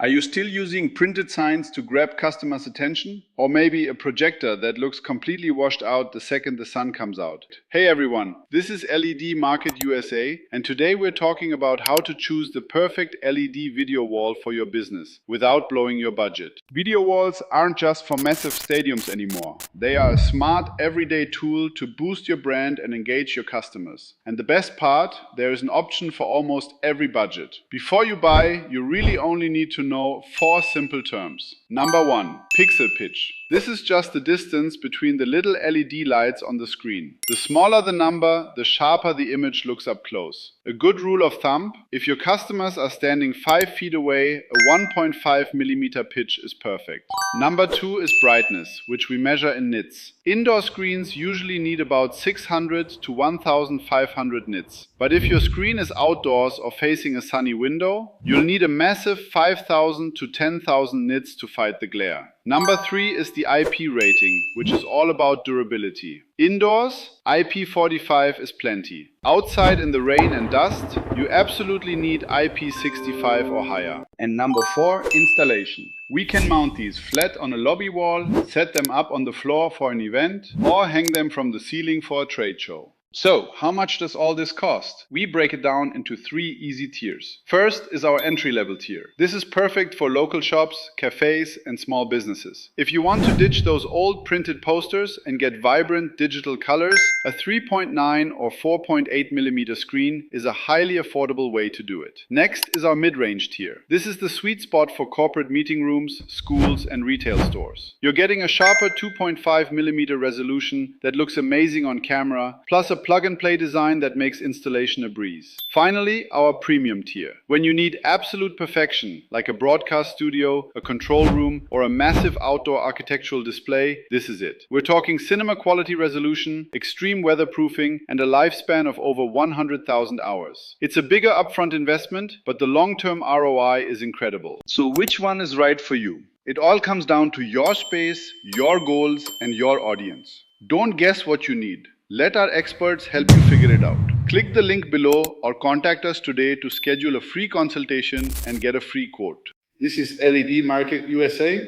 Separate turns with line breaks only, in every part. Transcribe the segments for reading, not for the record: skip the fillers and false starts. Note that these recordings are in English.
Are you still using printed signs to grab customers' attention? Or maybe a projector that looks completely washed out the second the sun comes out? Hey everyone, this is LED Market USA, and today we're talking about how to choose the perfect LED video wall for your business without blowing your budget. Video walls aren't just for massive stadiums anymore. They are a smart, everyday tool to boost your brand and engage your customers. And the best part, there is an option for almost every budget. Before you buy, you really only need to know 4 simple terms. Number 1, pixel pitch. This is just the distance between the little LED lights on the screen. The smaller the number, the sharper the image looks up close. A good rule of thumb, if your customers are standing 5 feet away, a 1.5 millimeter pitch is perfect. Number 2 is brightness, which we measure in nits. Indoor screens usually need about 600 to 1500 nits. But if your screen is outdoors or facing a sunny window, you'll need a massive 5000 to 10,000 nits to fight the glare. Number 3 is the IP rating, which is all about durability. Indoors, IP45 is plenty. Outside in the rain and dust, you absolutely need IP65 or higher. And number 4, installation. We can mount these flat on a lobby wall, set them up on the floor for an event, or hang them from the ceiling for a trade show. So, how much does all this cost? We break it down into 3 easy tiers. First is our entry-level tier. This is perfect for local shops, cafes, and small businesses. If you want to ditch those old printed posters and get vibrant digital colors, a 3.9 or 4.8 millimeter screen is a highly affordable way to do it. Next is our mid-range tier. This is the sweet spot for corporate meeting rooms, schools, and retail stores. You're getting a sharper 2.5 millimeter resolution that looks amazing on camera, plus a plug-and-play design that makes installation a breeze. Finally, our premium tier. When you need absolute perfection, like a broadcast studio, a control room, or a massive outdoor architectural display, this is it. We're talking cinema quality resolution, extreme weatherproofing, and a lifespan of over 100,000 hours. It's a bigger upfront investment, but the long-term ROI is incredible. So which one is right for you? It all comes down to your space, your goals, and your audience. Don't guess what you need. Let our experts help you figure it out. Click the link below or contact us today to schedule a free consultation and get a free quote.
This is LED Market USA.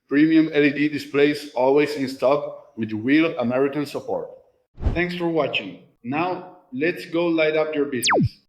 Premium LED displays always in stock with real American support. Thanks for watching. Now, let's go light up your business.